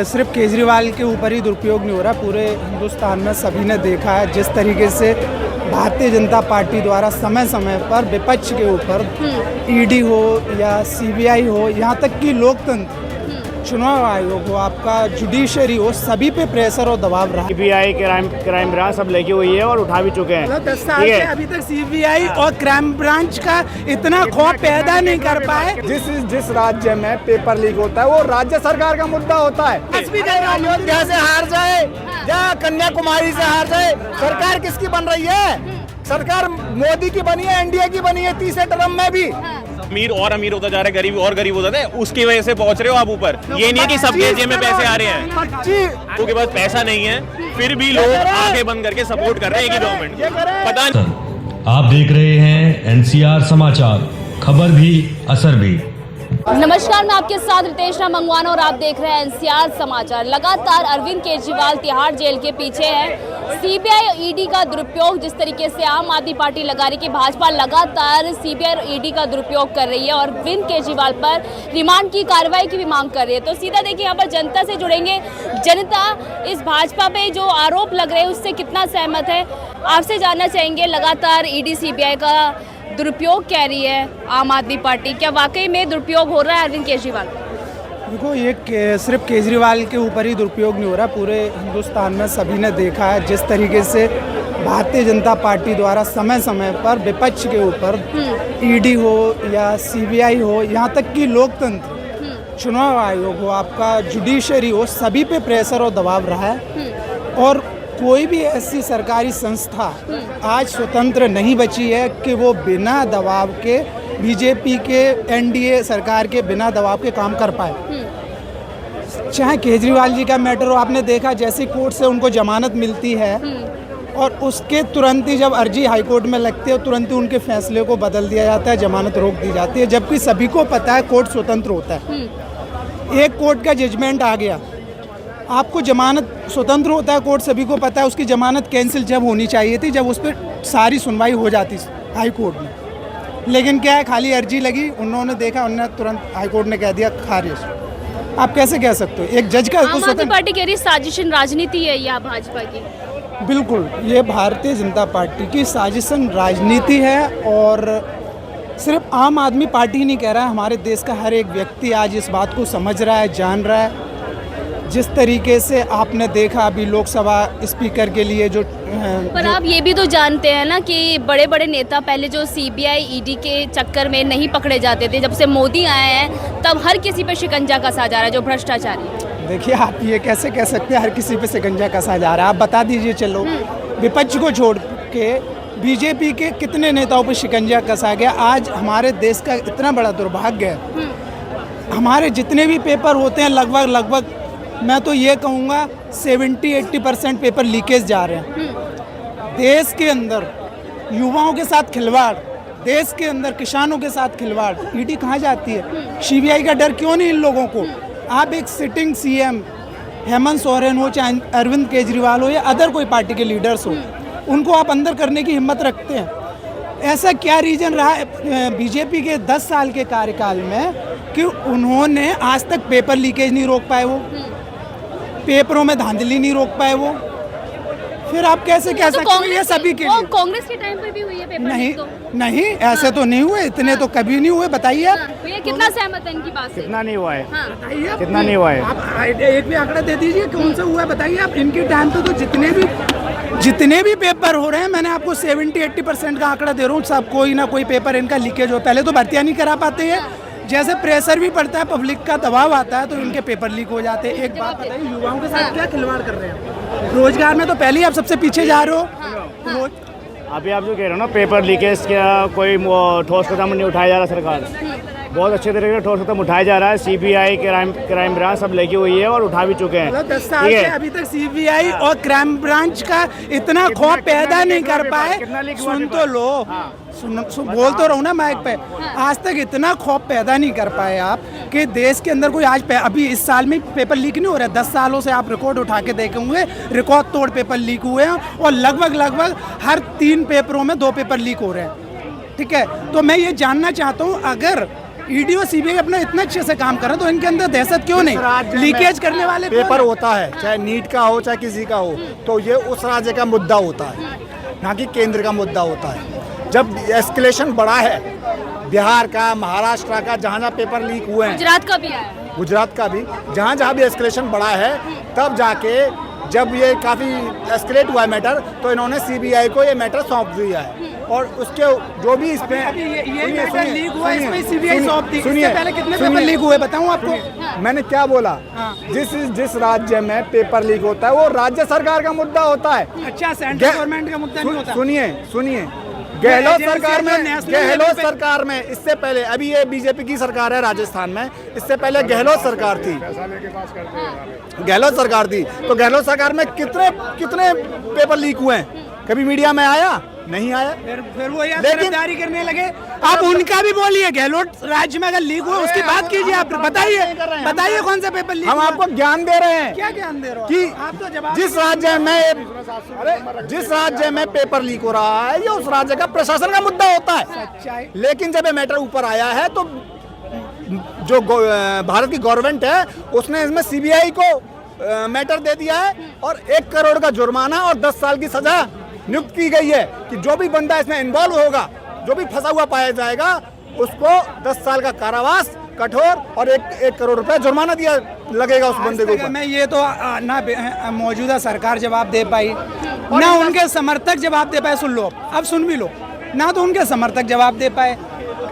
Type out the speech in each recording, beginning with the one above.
सिर्फ केजरीवाल के ऊपर ही दुरुपयोग नहीं हो रहा, पूरे हिंदुस्तान में सभी ने देखा है जिस तरीके से भारतीय जनता पार्टी द्वारा समय समय पर विपक्ष के ऊपर ईडी हो या सीबीआई हो, यहाँ तक कि लोकतंत्र चुनाव आयोग हो, आपका जुडिशरी हो, सभी पे प्रेशर और दबाव रहा। सीबीआई क्राइम ब्रांच सब लेके हुई है और उठा भी चुके हैं। 10 साल से अभी तक सीबीआई और क्राइम ब्रांच का इतना खौफ पैदा नहीं कर पाए। जिस राज्य में पेपर लीक होता है वो राज्य सरकार का मुद्दा होता है। अयोध्या से हार जाए या कन्याकुमारी से हार जाए, सरकार किसकी बन रही है? सरकार मोदी की बनी है, एनडीए की बनी है तीसरे टर्म में भी। अमीर और अमीर होता जा रहा है, गरीब और गरीब होता है, उसकी वजह से पहुंच रहे हो आप ऊपर। ये नहीं है कि सबके जेब में पैसे आ रहे हैं, उनके पास पैसा नहीं है, फिर भी लोग आंखें बंद करके सपोर्ट कर रहे हैं कि गवर्नमेंट। पता नहीं। आप देख रहे हैं एनसीआर समाचार, खबर भी असर भी। नमस्कार, मैं आपके साथ रितेश मंगवाना और आप देख रहे हैं एनसीआर समाचार। लगातार अरविंद केजरीवाल तिहाड़ जेल के पीछे है। सीबीआई और ईडी का दुरुपयोग जिस तरीके से आम आदमी पार्टी लगा रही कि भाजपा लगातार सीबीआई और ईडी का दुरुपयोग कर रही है और अरविंद केजरीवाल पर रिमांड की कार्रवाई की भी मांग कर रही है। तो सीधा देखिए यहाँ पर जनता से जुड़ेंगे। जनता इस भाजपा पे जो आरोप लग रहे हैं उससे कितना सहमत है, आपसे जानना चाहेंगे। लगातार ईडी सीबीआई का दुरुपयोग कह रही है आम आदमी पार्टी, क्या वाकई में दुरुपयोग हो रहा है अरविंद केजरीवाल? देखो, ये सिर्फ केजरीवाल के ऊपर ही दुरुपयोग नहीं हो रहा, पूरे हिंदुस्तान में सभी ने देखा है जिस तरीके से भारतीय जनता पार्टी द्वारा समय समय पर विपक्ष के ऊपर ईडी हो या सीबीआई हो, यहाँ तक कि लोकतंत्र चुनाव आयोग हो, आपका जुडिशरी हो, सभी पे प्रेशर और दबाव रहा है। और कोई भी ऐसी सरकारी संस्था आज स्वतंत्र नहीं बची है कि वो बिना दबाव के, बीजेपी के एनडीए सरकार के बिना दबाव के काम कर पाए। चाहे केजरीवाल जी का मैटर हो, आपने देखा जैसे कोर्ट से उनको जमानत मिलती है और उसके तुरंत ही जब अर्जी हाईकोर्ट में लगती है तुरंत ही उनके फैसले को बदल दिया जाता है, जमानत रोक दी जाती है, जबकि सभी को पता है कोर्ट स्वतंत्र होता है। एक कोर्ट का जजमेंट आ गया, आपको जमानत स्वतंत्र होता है, कोर्ट सभी को पता है, उसकी जमानत कैंसिल जब होनी चाहिए थी, जब उस पर सारी सुनवाई हो जाती हाई कोर्ट में। लेकिन क्या है, खाली अर्जी लगी, उन्होंने देखा, उन्होंने तुरंत हाई कोर्ट ने कह दिया खारिज। आप कैसे कह सकते हो एक जज का? आम आदमी पार्टी कह रही साजिशन राजनीति है या भाजपा की? बिल्कुल, ये भारतीय जनता पार्टी की साजिशन राजनीति है और सिर्फ आम आदमी पार्टी नहीं कह रहा है, हमारे देश का हर एक व्यक्ति आज इस बात को समझ रहा है, जान रहा है। जिस तरीके से आपने देखा अभी लोकसभा स्पीकर के लिए जो पर आप ये भी तो जानते हैं ना कि बड़े बड़े नेता पहले जो सीबीआई ईडी के चक्कर में नहीं पकड़े जाते थे, जब से मोदी आए हैं तब हर किसी पे शिकंजा कसा जा रहा है जो भ्रष्टाचारी। देखिए, आप ये कैसे कह सकते हैं हर किसी पे शिकंजा कसा जा रहा है? आप बता दीजिए। चलो, विपक्ष को छोड़ के बीजेपी के कितने नेताओं पे शिकंजा कसा गया? आज हमारे देश का इतना बड़ा दुर्भाग्य है, हमारे जितने भी पेपर होते हैं लगभग मैं तो ये कहूँगा 70-80% पेपर लीकेज जा रहे हैं। देश के अंदर युवाओं के साथ खिलवाड़, देश के अंदर किसानों के साथ खिलवाड़, ईडी कहाँ जाती है? सीबीआई का डर क्यों नहीं इन लोगों को? आप एक सिटिंग सीएम हेमंत सोरेन हो, चाहे अरविंद केजरीवाल हो या अदर कोई पार्टी के लीडर्स हो, उनको आप अंदर करने की हिम्मत रखते हैं? ऐसा क्या रीजन रहा है बीजेपी के 10 साल के कार्यकाल में कि उन्होंने आज तक पेपर लीकेज नहीं रोक पाए, वो पेपरों में धांधली नहीं रोक पाए वो? फिर आप कैसे कह सकते हैं ये सभी के लिए? कांग्रेस के टाइम पर भी हुई है पेपर लीक तो? नहीं, ऐसे तो नहीं हुए, इतने तो कभी नहीं हुए। बताइए आप। भैया कितना सहमत है इनकी बात से? कितना नहीं हुआ है? बताइए कितना नहीं हुआ है? आप एक भी आंकड़ा दे दीजिए कौन सा हुआ है, बताइए आप। इनके टाइम पे तो जितने भी पेपर हो रहे हैं, मैंने आपको 70-80% का आंकड़ा दे रहा हूँ, सब कोई ना कोई पेपर इनका लीकेज हो। पहले तो भर्तियाँ नहीं करा पाते हैं, जैसे प्रेशर भी पड़ता है, पब्लिक का दबाव आता है तो इनके पेपर लीक हो जाते हैं। एक बात बताइए, युवाओं के साथ क्या खिलवाड़ कर रहे हैं? रोजगार में तो पहले ही आप सबसे पीछे जा रहे हो। अभी आप जो कह रहे हो ना पेपर लीकेज का कोई ठोस कदम नहीं उठाया जा रहा, सरकार बहुत अच्छे तरीके से ठोस कदम उठाया जा रहा है। सीबीआई क्राइम ब्रांच सब लेके हुई है और उठा भी चुके हैं। 10 साल से अभी तक सीबीआई और क्राइम ब्रांच का इतना खौफ पैदा नहीं कर पाए। सुन तो लो, बोल तो रहा हूँ ना माइक पे, आज तक इतना खौफ पैदा नहीं कर पाए आप कि देश के अंदर कोई आज अभी इस साल में पेपर लीक नहीं हो रहा है। 10 सालों से आप रिकॉर्ड उठा के देखेंगे, रिकॉर्ड तोड़ पेपर लीक हुए हैं और लगभग हर 3 पेपरों में 2 पेपर लीक हो रहे हैं। ठीक है, तो मैं ये जानना चाहता हूँ, अगर ईडी और सीबीआई अपना इतना अच्छे से काम कर रहे हैं तो इनके अंदर दहशत क्यों नहीं? लीकेज करने वाले पेपर होता है, चाहे नीट का हो चाहे किसी का हो, तो ये उस राज्य का मुद्दा होता है, ना कि केंद्र का मुद्दा होता है। जब एस्केलेशन बढ़ा है बिहार का, महाराष्ट्र का, जहाँ जहाँ पेपर लीक हुए हैं, गुजरात का भी आया है। गुजरात का भी, जहाँ जहाँ भी एस्केलेशन बढ़ा है, तब जाके जब ये काफ़ी एस्केलेट हुआ है मैटर, तो इन्होंने सीबीआई को ये मैटर सौंप दिया है। और उसके जो भी इसमें ये मैटर लीक हुआ है, इसमें सीबीआई सौंप दी। इससे पहले कितने पेपर लीक हुए बताऊं आपको? मैंने क्या बोला, जिस राज्य में पेपर लीक होता है वो राज्य सरकार का मुद्दा होता है। अच्छा, सेंट्रल गवर्नमेंट का मुद्दा नहीं होता? सुनिए गहलोत सरकार में इससे पहले, अभी ये बीजेपी की सरकार है राजस्थान में, इससे पहले गहलोत सरकार थी, तो गहलोत सरकार में कितने पेपर लीक हुए हैं? कभी मीडिया में आया? नहीं आया। फिर वो यहाँ गिरफ्तारी करने लगे। आप उनका भी बोलिए, गहलोत राज्य में अगर लीक हुआ उसकी बात कीजिए। आप बताइए कौन सा पेपर लीक? हम आपको ज्ञान दे रहे हैं। क्या ज्ञान दे रहे हो कि आप? तो जवाब जिस राज्य में पेपर लीक हो रहा है ये उस राज्य का प्रशासन का मुद्दा होता है। लेकिन जब ये मैटर ऊपर आया है तो जो भारत की गवर्नमेंट है उसने इसमें सीबीआई को मैटर दे दिया है और 1 करोड़ का जुर्माना और 10 साल की सजा नियुक्त की गई है कि जो भी बंदा इसमें इन्वॉल्व होगा, जो भी फंसा हुआ पाया जाएगा, उसको 10 साल का कारावास कठोर और 1 करोड़ रुपए जुर्माना दिया लगेगा उस बंदे को। मैं ये तो ना मौजूदा सरकार जवाब दे पाई, ना उनके समर्थक जवाब दे पाए। सुन लो, अब सुन भी लो, ना तो उनके समर्थक जवाब दे पाए।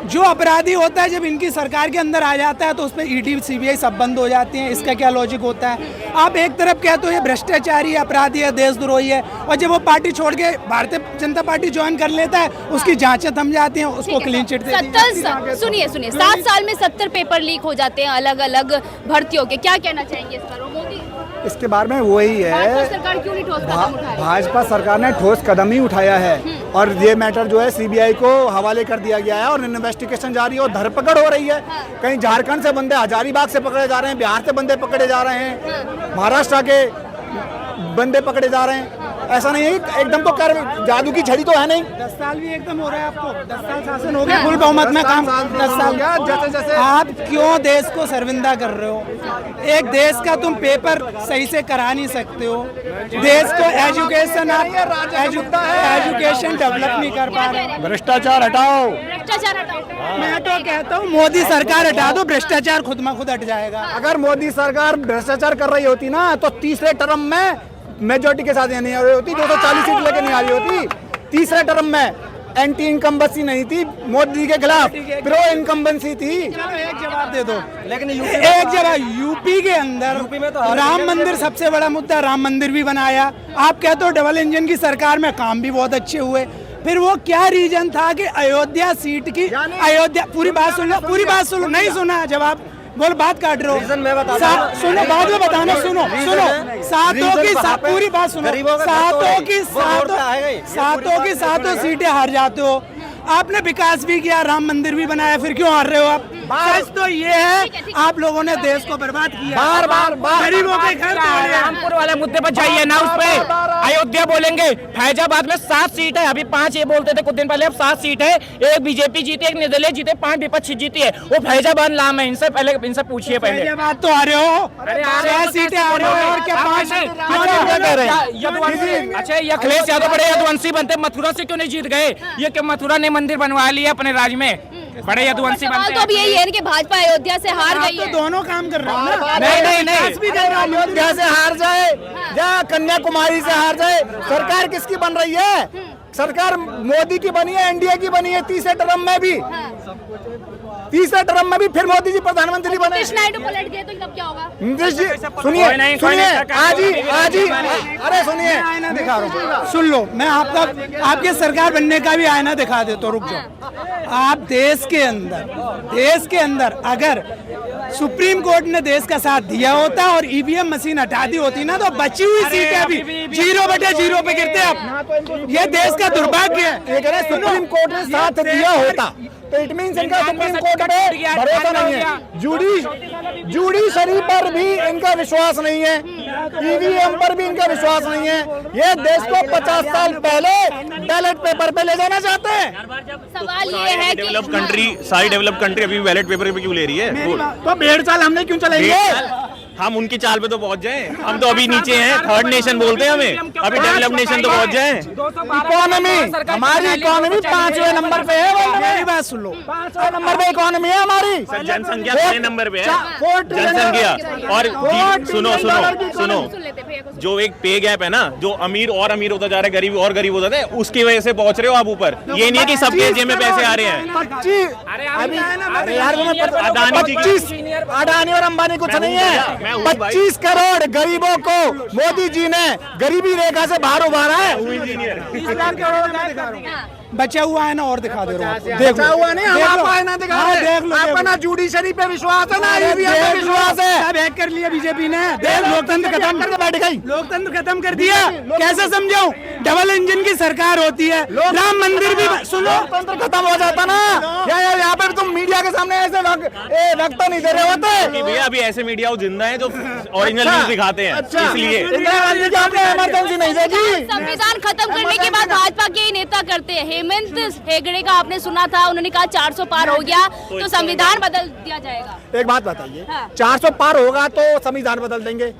जो अपराधी होता है जब इनकी सरकार के अंदर आ जाता है तो उस पर ईडी सीबीआई सब बंद हो जाती हैं। इसका क्या लॉजिक होता है? आप एक तरफ कहते हो ये भ्रष्टाचारी है, अपराधी है, देशद्रोही है, और जब वो पार्टी छोड़ के भारतीय जनता पार्टी ज्वाइन कर लेता है उसकी जांचें थम जाती हैं, उसको क्लीन चिट दे दी जाती है। सुनिए 7 साल में 70 पेपर लीक हो जाते हैं अलग अलग भर्तियों के। क्या कहना चाहेंगे इस पर? मोदी इसके बारे में वही है, भाजपा सरकार क्यों नहीं ठोस कदम उठाया? भाजपा सरकार ने ठोस कदम ही उठाया है और ये मैटर जो है सीबीआई को हवाले कर दिया गया है और इन्वेस्टिगेशन जारी है और धरपकड़ हो रही है। कहीं झारखंड से बंदे हजारीबाग से पकड़े जा रहे हैं, बिहार से बंदे पकड़े जा रहे हैं, महाराष्ट्र के बंदे पकड़े जा रहे हैं। ऐसा नहीं है एकदम तो कर जादू की छड़ी तो है नहीं। 10 साल भी एकदम हो रहा है आपको। 10 साल शासन हो गया, फुल बहुमत में काम 10 साल गया। जैसे आप क्यों देश को शर्मिंदा कर रहे हो? एक देश का तुम पेपर सही से करा नहीं सकते हो, देश को एजुकेशन डेवलप नहीं कर पा रहे। भ्रष्टाचार हटाओ। मैं तो कहता हूँ मोदी सरकार हटा दो, भ्रष्टाचार खुद में खुद हट जाएगा। अगर मोदी सरकार भ्रष्टाचार कर रही होती ना तो तीसरे टर्म में मेजोरिटी के साथ नहीं आ रही होती, 240 सीट लेके नहीं आ रही होती। तीसरे टर्म में एंटी इनकम्बेंसी नहीं थी मोदी के खिलाफ, प्रो इनकम्बेंसी थी। एक जवाब दे दो, लेकिन एक जवाब। यूपी के अंदर राम मंदिर सबसे बड़ा मुद्दा, राम मंदिर भी बनाया। आप कहते हो डबल इंजन की सरकार में काम भी बहुत अच्छे हुए, फिर वो क्या रीजन था कि अयोध्या सीट की, अयोध्या, पूरी बात सुन लो, नहीं सुना जवाब, बोल बात काट रहे हो। सुनो, बाद में बताना, सुनो, सातों की पूरी बात सुनो। सातों की सातों सीटें हार जाते हो। आपने विकास भी किया, राम मंदिर भी बनाया, फिर क्यों हार रहे हो आप? सच तो ये है आप लोगों ने देश को बर्बाद किया। बार गरीबों के घर तोड़े। रामपुर वाले मुद्दे पर जाइए ना, उस पे अयोध्या बोलेंगे। फैजाबाद में 7 सीट है, अभी 5 ये बोलते थे कुछ दिन पहले, अब 7 सीट है। एक बीजेपी जीती, एक निर्दलीय जीते, 5 विपक्ष जीती है। वो फैजाबाद नाम है, इनसे पूछिए पहले। फैजाबाद तो आ रहे हो, 6 सीटें आ रहे हो और क्या 5? अच्छा, अखिलेश यादव बड़े यदुवंशी बनते, मथुरा से क्यों नहीं जीत गए? ये क्यों मथुरा ने मंदिर बनवा लिया अपने राज्य में, बड़े यदुवंशी बनते। तो अब यही है कि भाजपा अयोध्या से हार गई है। तो दोनों काम कर रहे हो ना? नहीं, अयोध्या से हार जाए या कन्याकुमारी से हार जाए, सरकार किसकी बन रही है? सरकार मोदी की बनी है, एनडीए की बनी है। तीसरे टर्म में भी फिर मोदी जी प्रधानमंत्री बने। कृष्ण नायडू पलट गए तो तब क्या होगा? सुनिए आज ही अरे सुनिए, आईना दिखा रहा हूँ, सुन लो। मैं आपके सरकार बनने का भी आईना दिखा देता हूँ, रुक जाओ। आप देश के अंदर अगर सुप्रीम कोर्ट ने देश का साथ दिया होता और ईवीएम मशीन हटा दी होती ना तो बची हुई सीटें अभी 0/0 पे गिरते। अब ये देश का दुर्भाग्य है। अगर सुप्रीम कोर्ट ने साथ दिया होता तो इट मीन्स इनका सुप्रीम कोर्ट पे भरोसा नहीं है, जुडिशरी पर भी इनका विश्वास नहीं है। ईवीएम पर भी इनका विश्वास नहीं है। ये देश को 50 साल पहले बैलेट पेपर पे ले जाना चाहते हैं। सवाल ये है कि सारी डेवलप कंट्री अभी बैलेट पेपर पे क्यों ले रही है? तो 1.5 साल हमने क्यों चलाएंगे? हम उनकी चाल पे तो पहुंच जाएं। हम तो अभी नीचे हैं, थर्ड नेशन बोलते हैं हमें, अभी डेवलप नेशन तो पहुंच जाएं। इकोनॉमी, हमारी इकोनॉमी 5वें नंबर पे है। मेरी बात सुन लो, 5वें नंबर पे इकोनॉमी है हमारी। जनसंख्या 6 नंबर पे है, जनसंख्या। और सुनो, जो एक पे गैप है ना, जो अमीर और अमीर होता जा रहा है, गरीब और गरीब होता है, उसकी वजह से पहुंच रहे हो आप ऊपर। ये नहीं है कि सबके जेब में पैसे आ रहे हैं। 25 अडानी और अंबानी कुछ नहीं है। 25 करोड़ गरीबों को मोदी जी ने गरीबी रेखा से बाहर उभारा है। बचा हुआ है ना, और दिखा दे रहा हूँ। बचा हुआ नहीं, हम आपको आईना दिखा रहे हैं। देख लो, आपका ना जुडिशरी पे विश्वास है ना ईवीएम पे विश्वास है। सब हैक कर लिया बीजेपी ने। देख, लोकतंत्र खत्म करके बैठ गई। लोकतंत्र खत्म कर दिया। कैसे समझाऊं? डबल इंजन की सरकार होती है। राम मंदिर भी सुनो, लोकतंत्र खत्म हो जाता ना। यहाँ पे तुम मीडिया के सामने ऐसे वक्त नहीं दे रहे होते। भैया अभी ऐसे मीडिया जिंदा है जो ओरिजिनल न्यूज दिखाते हैं, इसलिए इंदिरा गांधी की आपने इमरजेंसी नहीं देखी। संविधान खत्म करने के बाद भाजपा के ही नेता करते हैं। हेमंत हेगड़े का आपने सुना था, उन्होंने कहा 400 पार हो गया तो संविधान बदल दिया जाएगा। एक बात बताइए, हाँ। 400 पार होगा तो संविधान बदल देंगे?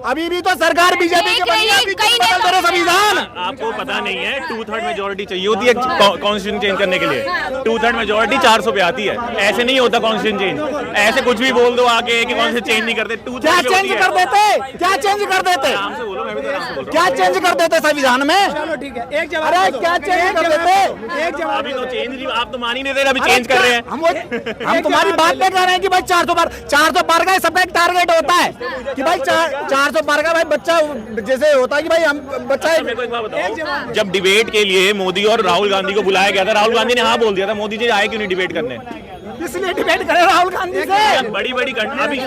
अभी भी तो सरकार बीजेपी की बनी है, अभी क्यों बदल दे रहे संविधान? आपको पता नहीं है, 2/3 मेजोरिटी चाहिए होती है कॉन्स्टिट्यूशन चेंज करने के लिए। 2/3 मेजोरिटी 400 पे आती है। ऐसे नहीं होता कॉन्स्टिट्यूशन चेंज। ऐसे कुछ भी बोल दो आके कि कॉन्स्टिट्यूशन चेंज नहीं करते। क्या चेंज कर देते? क्या चेंज कर देते? क्या चेंज कर देते संविधान में? चलो ठीक है, एक जवाब। अरे क्या चेंज कर देते? एक जवाब। अभी तो चेंज नहीं, आप तो मान ही नहीं दे रहे, अभी चेंज कर रहे हैं। हम तुम्हारी बात पे कह रहे हैं कि भाई 400 पार का सबका एक टारगेट होता है कि भाई 400 पार का। भाई बच्चा जैसे होता है कि भाई हम बच्चा मेरे को एक बात बताओ, जब डिबेट के लिए मोदी और राहुल गांधी को बुलाया गया था, राहुल गांधी ने हाँ बोल दिया था, मोदी जी आए क्यों नहीं डिबेट करने? इसलिए डिबेट करे राहुल गांधी से। बड़ी कंट्री।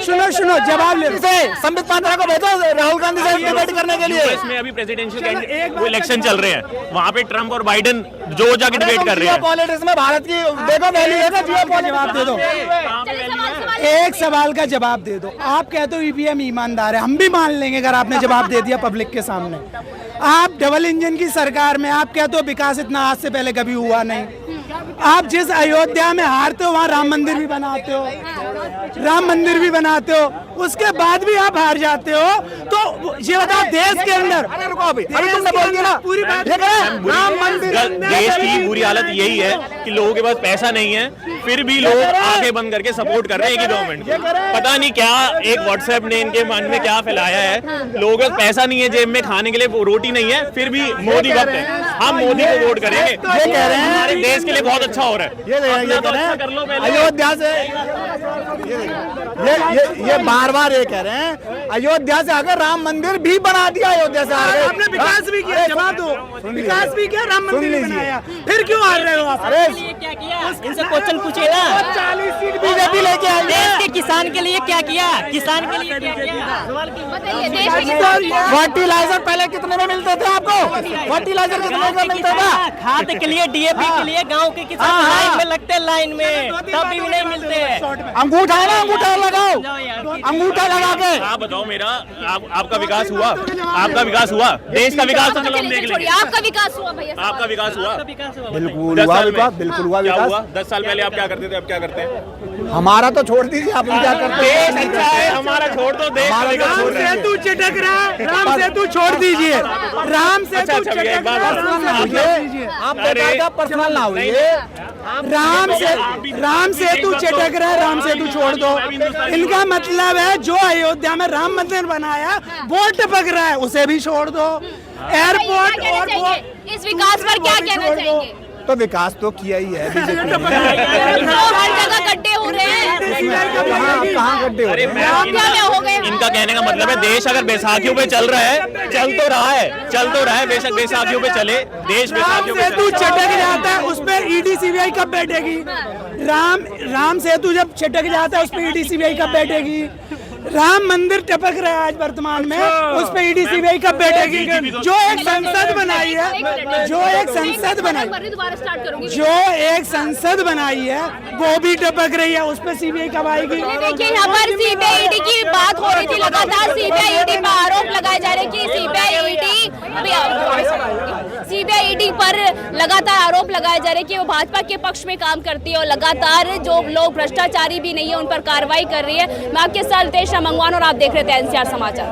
सुनो, जवाब ले। संबित पात्रा को भेजो राहुल गांधी से डिबेट करने के लिए। इसमें अभी प्रेसिडेंशियल वो इलेक्शन चल रहे हैं, वहाँ पे ट्रम्प और बाइडेन जो जाके डिबेट कर रहे हैं। पॉलिटिक्स में भारत की देखो वैल्यू है ना। जवाब दे दो, एक सवाल का जवाब दे दो। आप कहते हो ईवीएम ईमानदार है, हम भी मान लेंगे अगर आपने जवाब दे दिया पब्लिक के सामने। आप डबल इंजन की सरकार में आप कहते हो विकास इतना आज से पहले कभी हुआ नहीं। आप जिस अयोध्या में हारते हो वहाँ राम मंदिर भी बनाते हो, उसके बाद भी आप हार जाते हो। तो ये बताओ, देश के अंदर अभी तुमने बोल दिया ना पूरी बात। राम मंदिर। देश की बुरी हालत यही है कि लोगों के पास पैसा नहीं है, फिर भी लोग आंखें बंद करके सपोर्ट कर रहे हैं कि गवर्नमेंट को। पता नहीं क्या एक व्हाट्सएप ने इनके मन में क्या फैलाया है। लोगों के पास पैसा नहीं है, जेब में खाने के लिए रोटी नहीं है, फिर भी मोदी वक्त है, हम मोदी को वोट करेंगे। ये कह रहे हैं हमारे देश के लिए बहुत अच्छा हो रहा है। ये अपना तो अच्छा कर लो पहले। अयोध्या से ये बार ये कह रहे हैं अयोध्या से आकर राम मंदिर भी बना दिया। अयोध्या से आगे आपने विकास भी किया, जवाब दो। विकास भी किया, राम मंदिर भी बनाया, फिर क्यों हार रहे हो आप? अरे क्या किया? इनसे क्वेश्चन पूछिए ना। 40 सीट बीजेपी लेके आई देश है। के किसान के लिए क्या किया? किसान के लिए क्या किया? बताइए, देश के किसान फर्टिलाइजर पहले कितने में मिलते थे आपको? फर्टिलाइजर कितने में मिलता था? खाद के लिए, डीएपी के लिए गांव के किसान लाइन में लगते, लाइन में तब भी नहीं मिलते। अंगूठा है ना, अंगूठा लगाओ, अंगूठा लगा के। आप बताओ, मेरा आपका विकास हुआ? आपका विकास हुआ? देश का विकास तो चलो हम देख लेंगे। आपका विकास हुआ भैया, आपका विकास हुआ? बिल्कुल 10 हुआ साल विकास, में बिल्कुल हुआ क्या विकास। हुआ? 10 साल पहले आप क्या करते थे, अब क्या करते हैं? हमारा तो छोड़ दीजिए, आप क्या करते देश हैं? अच्छा है, हमारा छोड़ दो, देश का विकास हो रहा है। सेतु चटक रहा है, राम सेतु छोड़ दीजिए। राम सेतु अच्छा, भैया, एक चटक बात रहा है, बताओ। राम सेतु छोड़ दीजिए। आप बेकार का पर्सनल ना होइए। राम सेतु चटक रहा है, राम सेतु छोड़ दो। इनका मतलब है जो अयोध्या में राम मंदिर बनाया वो टपक रहा है, उसे भी छोड़ दो। एयरपोर्ट और वो इस विकास पर क्या कहना चाहेंगे? तो विकास तो किया ही है बीजेपी ने। तो हर जगह गड्ढे हो रहे हैं, कहाँ गड्ढे हो रहे हैं? अयोध्या में हो गए। इनका कहने का मतलब है देश अगर बैसाखियों पे चल रहा है, चल तो रहा है, बेशक बैसाखियों पे चले, देश बैसाखियों पे सेतु चले। चटक जाता है उस पे ईडी सीबीआई कब बैठेगी? राम सेतु जब चटक जाता है उस पे ईडी सीबीआई कब बैठेगी? राम मंदिर टपक रहा है आज वर्तमान में, उस पे ईडी सीबीआई कब बैठेगी? जो एक संसद बनाई है, जो एक संसद बनाई है वो भी टपक रही है, उस पे सीबीआई कब आएगी? देखिए यहाँ पर सीबीआई ईडी की बात हो रही थी, लगातार सीबीआई ईडी पर आरोप लगाए जा रहे कि सीबीआई ईडी पर लगातार आरोप लगाए जा रहे कि वो भाजपा के पक्ष में काम करती है और लगातार जो लोग भ्रष्टाचारी भी नहीं है उन पर कार्रवाई कर रही है। मैं आपके साथ रितेश मंगवान और आप देख रहे थे एनसीआर समाचार।